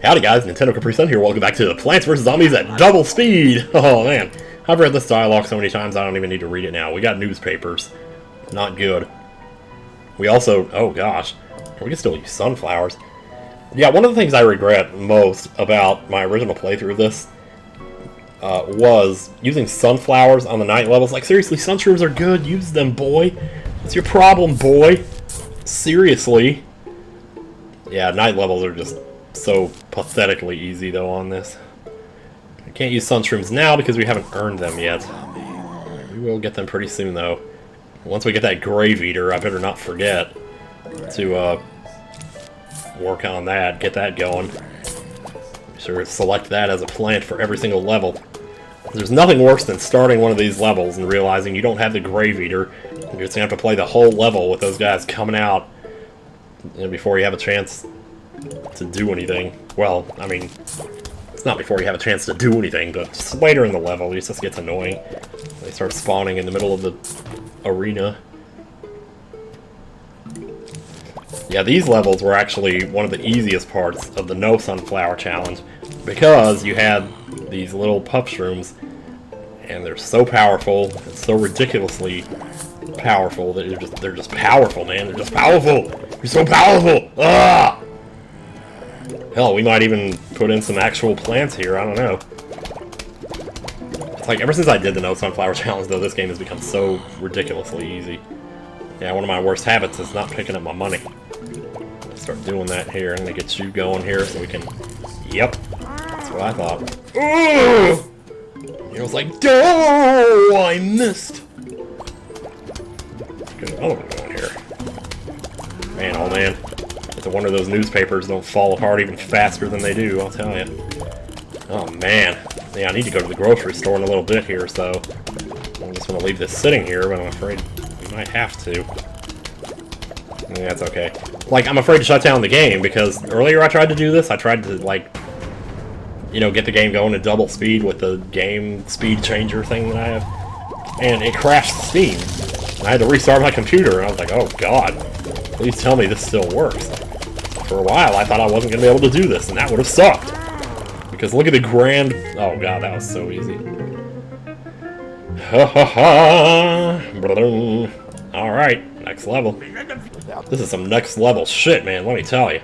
Howdy guys, NintendoCapriSun here, welcome back to Plants vs. Zombies at double speed! Oh man, I've read this dialogue so many times I don't even need to read it now. We got newspapers. Not good. We also, oh gosh, we can still use sunflowers. Yeah, one of the things I regret most about my original playthrough of this was using sunflowers on the night levels. Like seriously, sunshrooms are good, use them boy. What's your problem boy? Seriously. Yeah, night levels are just so pathetically easy though on this. I can't use sunshrooms now because we haven't earned them yet. We will get them pretty soon though. Once we get that grave eater, I better not forget to work on that, get that going. Be sure to select that as a plant for every single level. There's nothing worse than starting one of these levels and realizing you don't have the grave eater. You're just gonna have to play the whole level with those guys coming out, you know, before you have a chance to do anything. Well, I mean, it's not before you have a chance to do anything, but just later in the level, it just gets annoying. They start spawning in the middle of the arena. Yeah, these levels were actually one of the easiest parts of the No Sunflower Challenge, because you had these little puff shrooms, and they're so powerful, and so ridiculously powerful that they're just powerful, man. They're just powerful! You're so powerful! Ah! Hell, we might even put in some actual plants here, I don't know. It's like, ever since I did the No Sunflower Challenge, though, this game has become so ridiculously easy. Yeah, one of my worst habits is not picking up my money. Let's start doing that here, and get you going here so we can... Yep, that's what I thought. Ooh! It was like, oh, I missed! Get another one going here. Man, oh man. It's a wonder those newspapers don't fall apart even faster than they do, I'll tell you. Oh man. Yeah, I need to go to the grocery store in a little bit here, so I just want to leave this sitting here, but I'm afraid we might have to. Yeah, that's okay. Like, I'm afraid to shut down the game, because earlier I tried to do this. I tried to, like, you know, get the game going at double speed with the game speed changer thing that I have, and it crashed Steam. And I had to restart my computer, and I was like, oh god, please tell me this still works. For a while, I thought I wasn't going to be able to do this, and that would have sucked. Because look at the grand... Oh god, that was so easy. Ha ha ha! Alright, next level. This is some next level shit, man, let me tell you.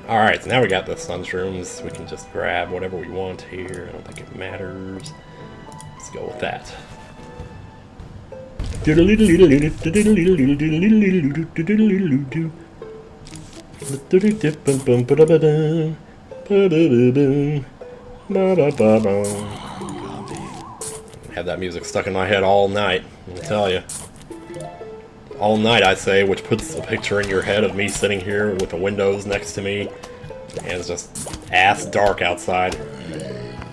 Alright, so now we got the sunshrooms. We can just grab whatever we want here. I don't think it matters. Let's go with that. Have that music stuck in my head all night, let me tell you. All night, I say, which puts a picture in your head of me sitting here with the windows next to me, and it's just ass dark outside.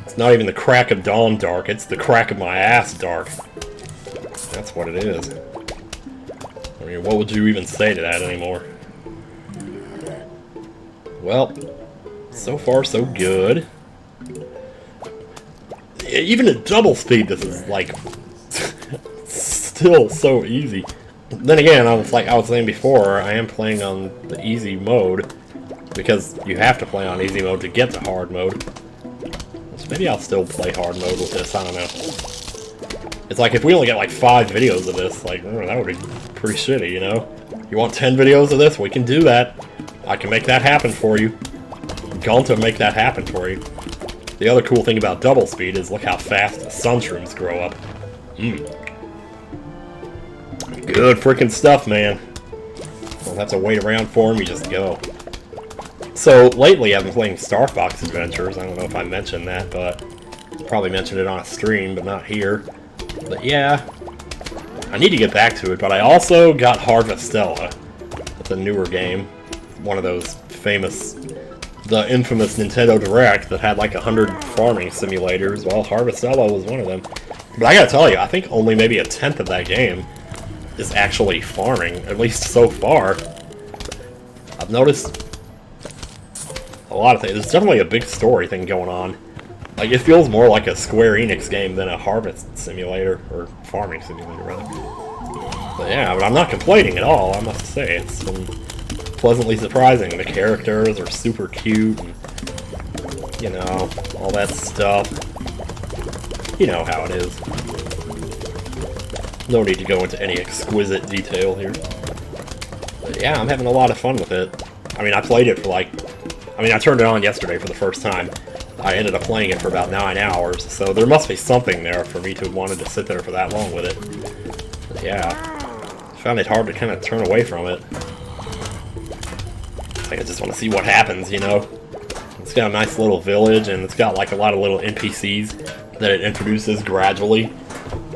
It's not even the crack of dawn dark, it's the crack of my ass dark. That's what it is. I mean, what would you even say to that anymore? Well, so far so good. Even at double speed, this is like still so easy. Then again, I was saying before, I am playing on the easy mode because you have to play on easy mode to get to hard mode. So maybe I'll still play hard mode with this. I don't know. It's like if we only get like 5 videos of this, like that would be pretty shitty, you know. You want 10 videos of this? We can do that. I can make that happen for you. Gonta make that happen for you. The other cool thing about double speed is look how fast the sunshrooms grow up. Good freaking stuff, man. Don't have to wait around for them, you just go. So, lately I've been playing Star Fox Adventures. I don't know if I mentioned that, but probably mentioned it on a stream, but not here. But yeah, I need to get back to it, but I also got Harvestella. It's a newer game. One of those famous, the infamous Nintendo Direct that had like 100 farming simulators. Well, Harvestella was one of them. But I gotta tell you, I think only maybe 1/10 of that game is actually farming, at least so far. I've noticed a lot of things. There's definitely a big story thing going on. Like, it feels more like a Square Enix game than a harvest simulator, or farming simulator, rather. But yeah, but I'm not complaining at all, I must say. It's been pleasantly surprising. The characters are super cute, and You know, all that stuff. You know how it is. No need to go into any exquisite detail here. But yeah, I'm having a lot of fun with it. I mean, I played it for like... I mean, I turned it on yesterday for the first time. I ended up playing it for about 9 hours, so there must be something there for me to have wanted to sit there for that long with it. But yeah, I found it hard to kind of turn away from it. Like, I just want to see what happens, you know? It's got a nice little village, and it's got like a lot of little NPCs that it introduces gradually.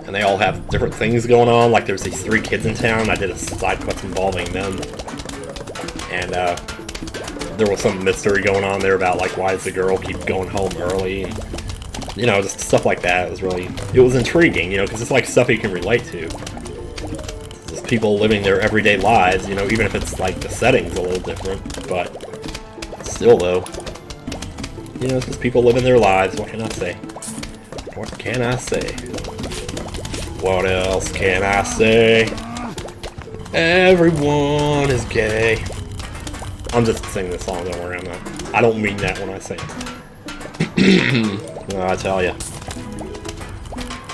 And they all have different things going on. Like, there's these 3 kids in town. I did a side quest involving them. And, there was some mystery going on there about, like, why does the girl keep going home early? And, you know, just stuff like that. It was intriguing, you know, because it's, like, stuff you can relate to. Just people living their everyday lives, you know, even if it's, like, the setting's a little different. But, still, though, you know, it's just people living their lives. What can I say? What can I say? What else can I say? Everyone is gay. I'm just singing this song, don't worry, I don't mean that when I sing it. I tell ya.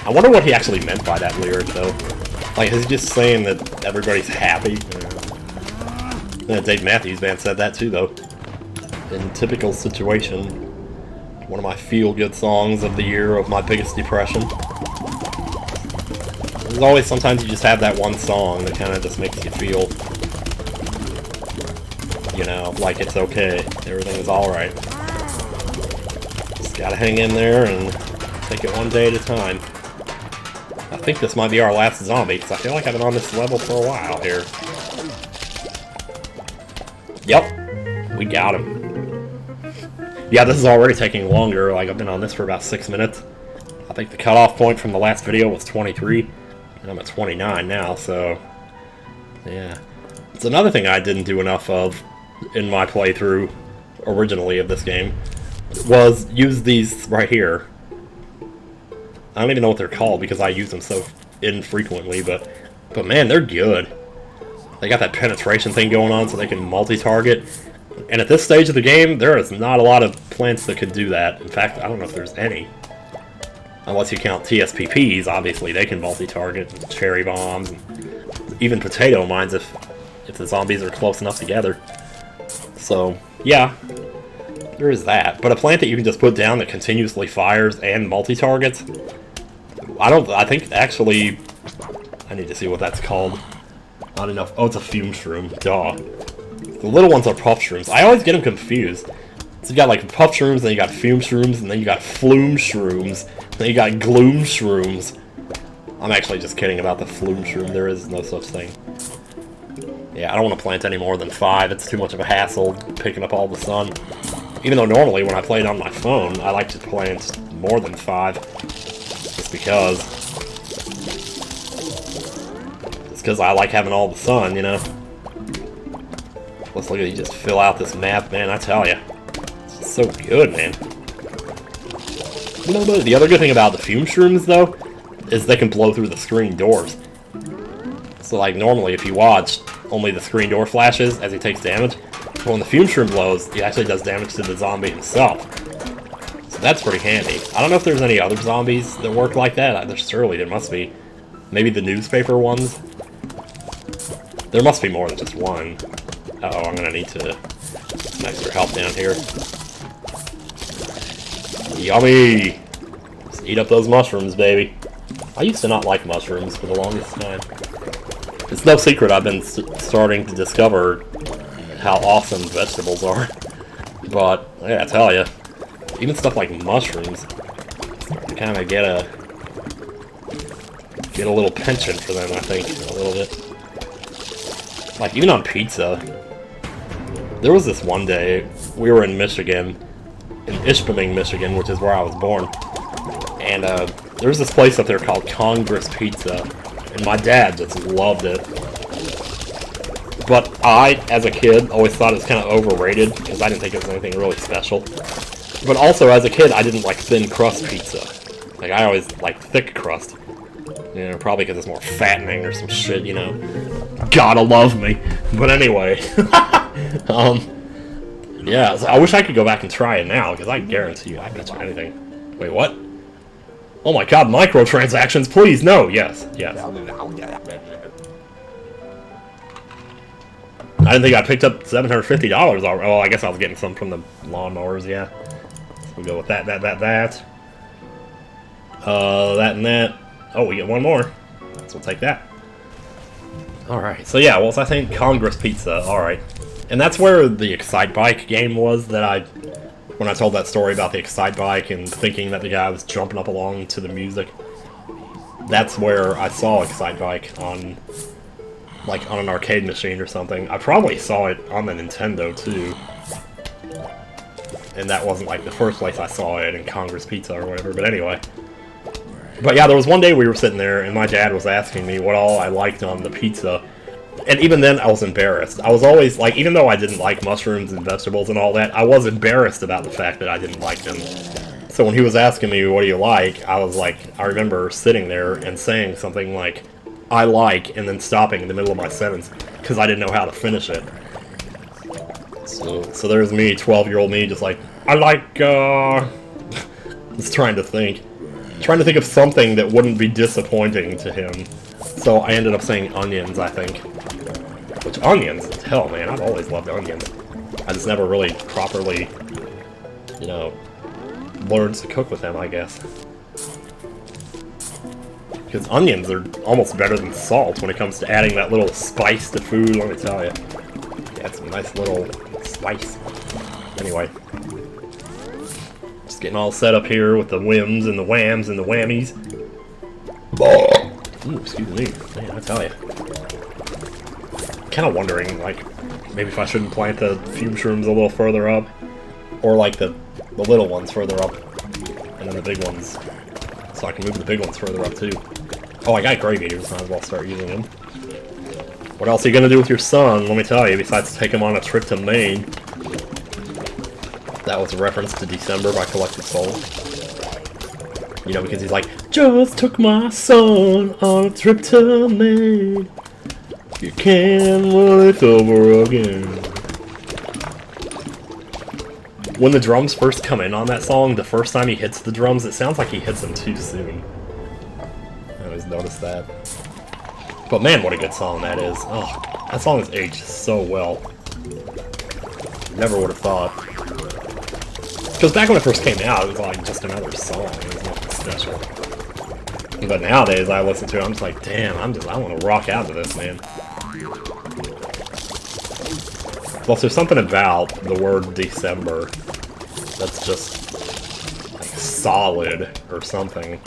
I wonder what he actually meant by that lyric, though. Like, is he just saying that everybody's happy? Yeah, Dave Matthews Band said that too, though. In Typical Situation. One of my feel-good songs of the year of my biggest depression. There's always, sometimes you just have that one song that kind of just makes you feel, you know, like it's okay, everything is alright. Just gotta hang in there and take it one day at a time. I think this might be our last zombie, because I feel like I've been on this level for a while here. Yep, we got him. Yeah, this is already taking longer, like I've been on this for about 6 minutes. I think the cutoff point from the last video was 23, and I'm at 29 now, so yeah. It's another thing I didn't do enough of in my playthrough originally of this game was use these right here. I don't even know what they're called because I use them so infrequently, but man, they're good. They got that penetration thing going on so they can multi-target. And at this stage of the game, there is not a lot of plants that could do that. In fact, I don't know if there's any. Unless you count TSPPs, obviously they can multi-target, cherry bombs, and even potato mines if the zombies are close enough together. So, yeah, there is that. But a plant that you can just put down that continuously fires and multi-targets, I think, actually, I need to see what that's called. Not enough. Oh, it's a fume-shroom. Duh. The little ones are puff shrooms. I always get them confused. So you got, like, puff shrooms, then you got fume-shrooms, and then you got flume-shrooms, then you got gloom-shrooms. I'm actually just kidding about the flume-shroom. There is no such thing. Yeah, I don't want to plant any more than 5. It's too much of a hassle picking up all the sun. Even though normally when I play it on my phone, I like to plant more than 5. Just because. It's because I like having all the sun, you know? Let's look at you just fill out this map, man, I tell ya. It's just so good, man. The other good thing about the fume shrooms, though, is they can blow through the screen doors. So, like, normally if you watch, only the screen door flashes as he takes damage. But when the fume shroom blows, he actually does damage to the zombie himself. So that's pretty handy. I don't know if there's any other zombies that work like that. Surely there must be. Maybe the newspaper ones? There must be more than just one. Uh-oh, I'm gonna need to some extra help down here. Yummy! Just eat up those mushrooms, baby. I used to not like mushrooms for the longest time. It's no secret I've been starting to discover how awesome vegetables are. But, yeah, I tell ya, even stuff like mushrooms, you kind of get a little penchant for them, I think, a little bit. Like, even on pizza, there was this one day, we were in Michigan, in Ishpeming, Michigan, which is where I was born, and there was this place up there called Congress Pizza, and my dad just loved it. But I, as a kid, always thought it was kind of overrated, because I didn't think it was anything really special. But also, as a kid, I didn't like thin crust pizza. Like, I always liked thick crust. You know, probably because it's more fattening or some shit, you know. Gotta love me. But anyway. Yeah, so I wish I could go back and try it now, because I guarantee you I can try anything. Wait, what? Oh my god, microtransactions, please, no! Yes, yes. I didn't think I picked up $750 already. Well, I guess I was getting some from the lawnmowers, yeah. So we'll go with that, that, that and that. Oh, we get one more. So we'll take that. Alright, so yeah, what was I saying? Congress Pizza, alright. And that's where the Excite Bike game was that when I told that story about the Excite Bike and thinking that the guy was jumping up along to the music. That's where I saw Excite Bike on an arcade machine or something. I probably saw it on the Nintendo too. And that wasn't like the first place I saw it in Congress Pizza or whatever, but anyway. But yeah, there was one day we were sitting there and my dad was asking me what all I liked on the pizza. And even then I was embarrassed. I was always like, even though I didn't like mushrooms and vegetables and all that, I was embarrassed about the fact that I didn't like them. So when he was asking me, what do you like? I was like, I remember sitting there and saying something like, I like, and then stopping in the middle of my sentence, because I didn't know how to finish it. So there's me, 12-year-old me, just like, I like, just trying to think of something that wouldn't be disappointing to him. So I ended up saying onions, I think. Which, onions? Hell, man, I've always loved onions. I just never really properly, you know, learned to cook with them, I guess. Because onions are almost better than salt when it comes to adding that little spice to food, let me tell you. Add some nice little spice. Anyway. Just getting all set up here with the whims and the whams and the whammies. Ooh, excuse me. Man, I tell you. Kind of wondering, like, maybe if I shouldn't plant the fume-shrooms a little further up. Or, like, the little ones further up. And then the big ones. So I can move the big ones further up, too. Oh, I got gravy, so might as well start using them. What else are you gonna do with your son, let me tell you, besides take him on a trip to Maine? That was a reference to December by Collective Soul. You know, because he's like, just took my son on a trip to Maine. You can roll it over again. When the drums first come in on that song, the first time he hits the drums, it sounds like he hits them too soon. I always noticed that. But man, what a good song that is. Oh, that song has aged so well. Never would have thought. Because back when it first came out, it was like just another song. It was nothing special. But nowadays, I listen to it, I'm just like, damn, I want to rock out to this, man. Plus, there's something about the word December that's just, like, solid or something.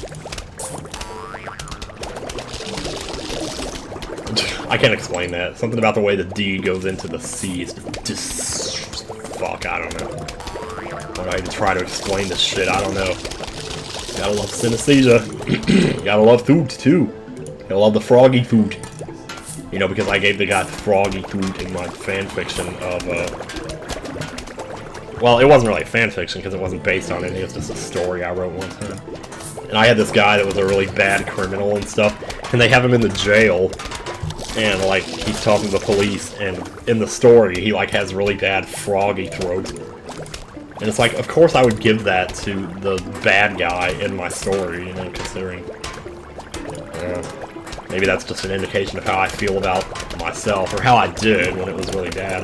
I can't explain that. Something about the way the D goes into the C is just... Fuck, I don't know. When I try to explain this shit, I don't know. Gotta love synesthesia. Gotta love food, too. Gotta love the froggy food. You know, because I gave the guy froggy food in my fanfiction of, well, it wasn't really a fanfiction because it wasn't based on anything. It was just a story I wrote one time. And I had this guy that was a really bad criminal and stuff, and they have him in the jail, and, like, he's talking to the police, and in the story, he, like, has really bad froggy throat. And it's like, of course I would give that to the bad guy in my story, you know, considering... maybe that's just an indication of how I feel about myself, or how I did when it was really bad.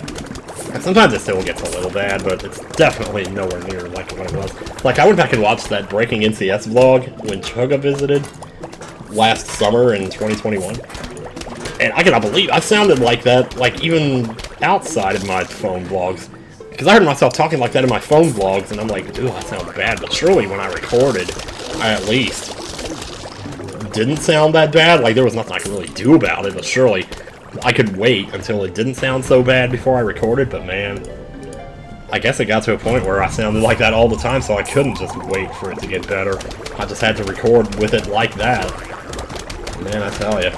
And sometimes it still gets a little bad, but it's definitely nowhere near like what it was. Like, I went back and watched that Breaking NCS vlog when Chugga visited last summer in 2021. And I cannot believe I sounded like that, like, even outside of my phone vlogs. Because I heard myself talking like that in my phone vlogs, and I'm like, ooh, I sound bad. But surely when I recorded, I at least didn't sound that bad. Like, there was nothing I could really do about it, but surely I could wait until it didn't sound so bad before I recorded. But man, I guess it got to a point where I sounded like that all the time, so I couldn't just wait for it to get better. I just had to record with it like that. Man, I tell you.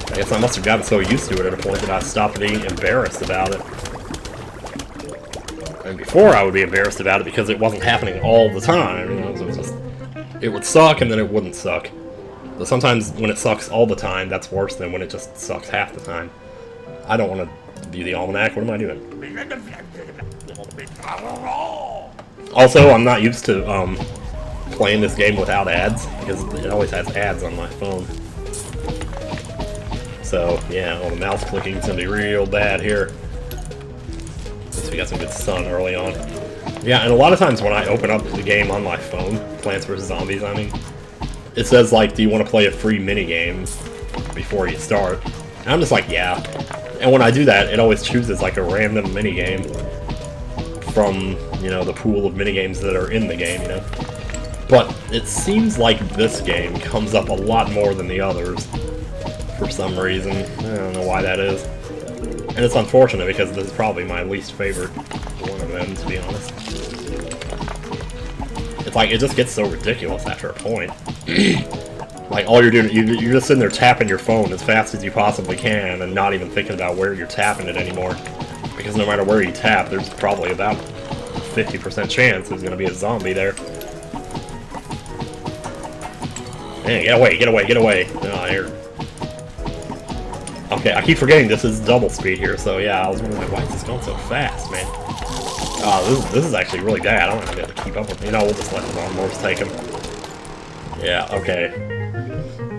I guess I must have gotten so used to it at a point that I stopped being embarrassed about it. And before I would be embarrassed about it because it wasn't happening all the time, you know, so it would suck and then it wouldn't suck. But sometimes when it sucks all the time, that's worse than when it just sucks half the time. I don't want to be the almanac. What am I doing? Also, I'm not used to playing this game without ads, because it always has ads on my phone. So, yeah, all the mouse clicking is going to be real bad here. Since we got some good sun early on. Yeah, and a lot of times when I open up the game on my phone, Plants vs. Zombies, I mean, it says, like, do you want to play a free minigame before you start? And I'm just like, yeah. And when I do that, it always chooses, like, a random minigame from, you know, the pool of minigames that are in the game, you know? But it seems like this game comes up a lot more than the others. For some reason. I don't know why that is. And it's unfortunate because this is probably my least favorite one of them, to be honest. It's like, it just gets so ridiculous after a point. Like, all you're doing, you're just sitting there tapping your phone as fast as you possibly can and not even thinking about where you're tapping it anymore. Because no matter where you tap, there's probably about a 50% chance there's going to be a zombie there. Man, get away, get away, get away. Oh, here. Okay, I keep forgetting this is double speed here, so yeah, I was wondering why is this going so fast, man? This is actually really bad. I don't know if I'll be able to keep up with it. You know, we'll just let the lawnmowers take him. Yeah, okay.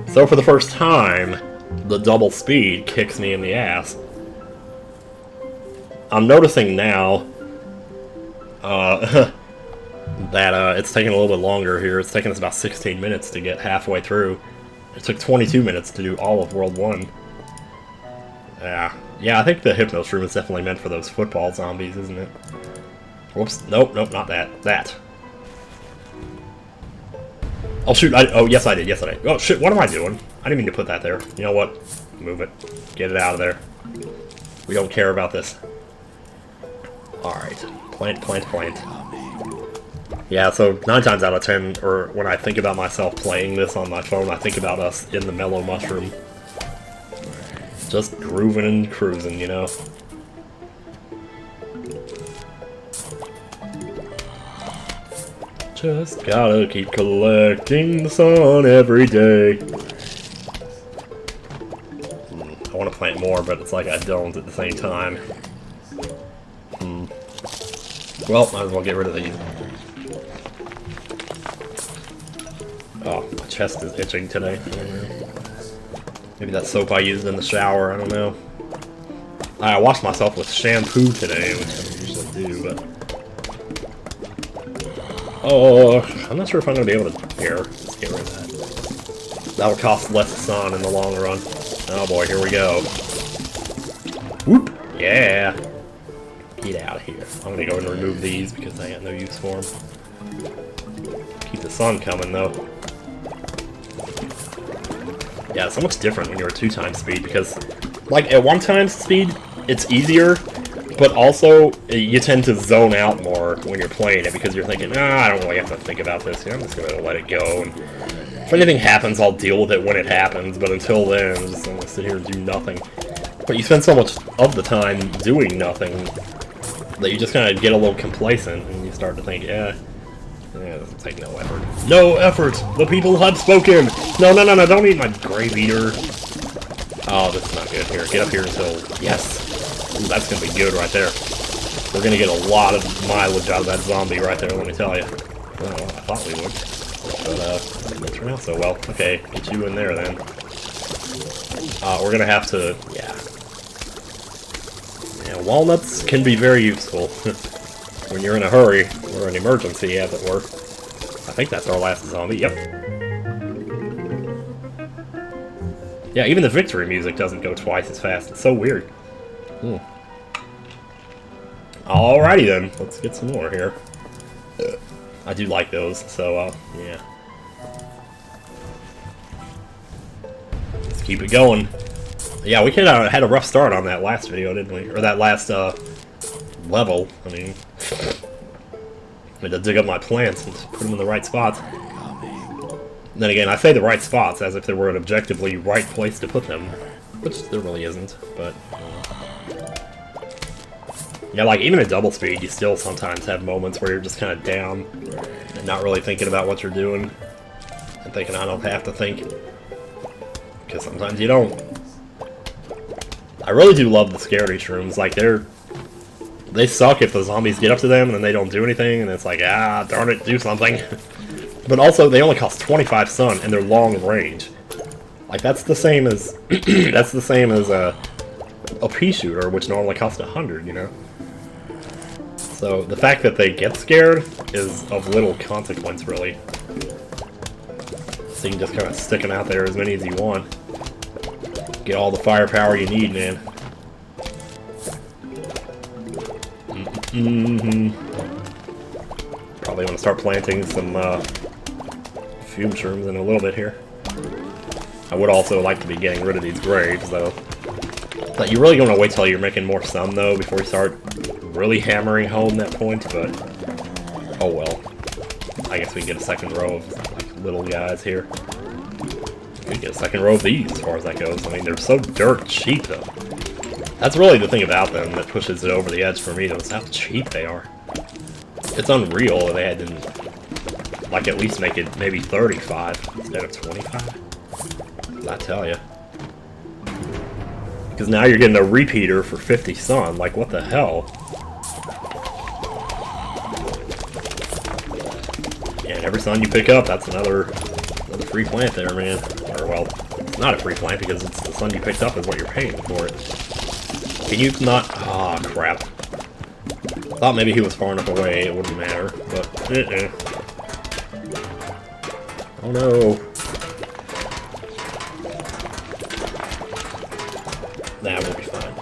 So for the first time, the double speed kicks me in the ass. I'm noticing now that it's taking a little bit longer here. It's taking us about 16 minutes to get halfway through. It took 22 minutes to do all of World 1. Yeah, I think the Hypno-Shroom is definitely meant for those football zombies, isn't it? Whoops, nope, not that. That. Oh shoot, oh yes I did, Oh shit, what am I doing? I didn't mean to put that there. You know what? Move it. Get it out of there. We don't care about this. Alright. Plant. Yeah, so 9 times out of 10, or when I think about myself playing this on my phone, I think about us in the Mellow Mushroom. Just grooving and cruising, you know? Just gotta keep collecting the sun every day. I want to plant more, but it's like I don't at the same time. Well, might as well get rid of these. Oh, my chest is itching today. Maybe that soap I used in the shower, I don't know. I washed myself with shampoo today, which I usually do, but... Oh, I'm not sure if I'm going to be able to... Here, let's get rid of that. That'll cost less sun in the long run. Oh boy, here we go. Whoop! Yeah! Get out of here. I'm going to go and remove these because I got no use for them. Keep the sun coming, though. Yeah, it's so much different when you're at 2 times speed, because, like, at 1 times speed, it's easier, but also, you tend to zone out more when you're playing it, because you're thinking, I don't really have to think about this, I'm just gonna let it go, and if anything happens, I'll deal with it when it happens, but until then, I'm just gonna sit here and do nothing. But you spend so much of the time doing nothing, that you just kind of get a little complacent, and you start to think, yeah, it doesn't take no effort. No effort! The people have spoken! No, don't eat my grave eater. Oh, this is not good. Here, get up here until... Yes! Ooh, that's gonna be good right there. We're gonna get a lot of mileage out of that zombie right there, let me tell you. Oh, I thought we would. But, it didn't turn out so well. Okay, get you in there then. We're gonna have to... Yeah, walnuts can be very useful. When you're in a hurry, or an emergency, as it were. I think that's our last zombie, yep. Yeah, even the victory music doesn't go twice as fast, it's so weird. Alrighty then, let's get some more here. I do like those, so, yeah. Let's keep it going. Yeah, we had a rough start on that last video, didn't we? Or that last, level. I mean, I had to dig up my plants and put them in the right spots. Then again, I say the right spots as if there were an objectively right place to put them, which there really isn't, but... Yeah, like, even at double speed, you still sometimes have moments where you're just kind of down and not really thinking about what you're doing and thinking, I don't have to think, because sometimes you don't. I really do love the scary shrooms, like, they're... They suck if the zombies get up to them and then they don't do anything, and it's like, ah, darn it, do something. But also, they only cost 25 sun, and they're long range. Like, that's the same as that's the same as a pea shooter, which normally costs 100, you know. So the fact that they get scared is of little consequence, really. So you can just kind of stick them out there as many as you want. Get all the firepower you need, man. Probably want to start planting some fume-shrooms in a little bit here. I would also like to be getting rid of these graves, though. But you really want to wait till you're making more sun, though, before you start really hammering home that point, but... oh well. I guess we can get a second row of like, little guys here. We can get a second row of these, as far as that goes. I mean, they're so dirt cheap, though. That's really the thing about them that pushes it over the edge for me, though, is how cheap they are. It's unreal that they had to, like, at least make it maybe 35 instead of 25. I tell you. Because now you're getting a repeater for 50 sun. Like, what the hell? Yeah, and every sun you pick up, that's another free plant there, man. Or, well, it's not a free plant because it's the sun you picked up is what you're paying for it. Can you not... ah, crap. Thought maybe he was far enough away, it wouldn't matter, but... oh no. Nah, we'll be fine.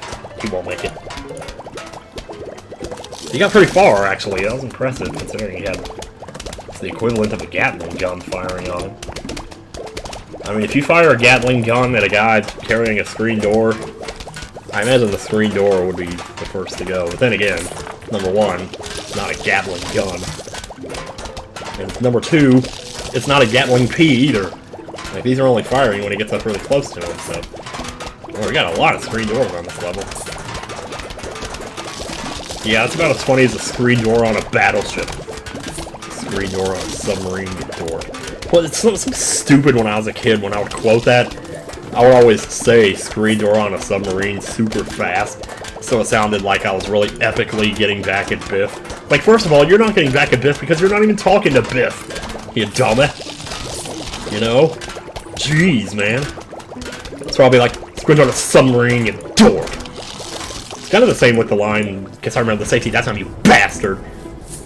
He won't make it. He got pretty far, actually. That was impressive, considering he had the equivalent of a Gatling gun firing on him. I mean, if you fire a Gatling gun at a guy carrying a screen door, I imagine the screen door would be the first to go. But then again, number one, it's not a Gatling gun. And number two, it's not a Gatling P either. Like, these are only firing when he gets up really close to him, so... well, we got a lot of screen doors on this level. Yeah, it's about as funny as a screen door on a battleship. Screen door on a submarine door. Well, it's something stupid when I was a kid, when I would quote that. I would always say screen door on a submarine super fast, so it sounded like I was really epically getting back at Biff. Like, first of all, you're not getting back at Biff because you're not even talking to Biff, you dumbass. You know? Jeez, man. It's probably like, screen door on a submarine, you dork. It's kind of the same with the line, guess I remember the safety that time, you bastard,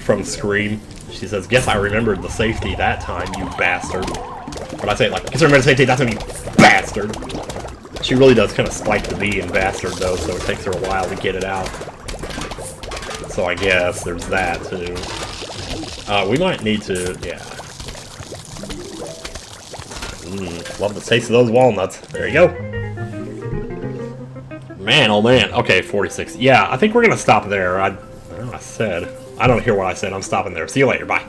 from Scream. She says, guess I remembered the safety that time, you bastard. But I say it like, guess I remember the safety that time, you bastard. She really does kind of spike the B in bastard, though, so it takes her a while to get it out. So I guess there's that, too. We might need to, yeah. Love the taste of those walnuts. There you go. Man, oh man. Okay, 46. Yeah, I think we're going to stop there. I don't know what I said. I don't hear what I said. I'm stopping there. See you later. Bye.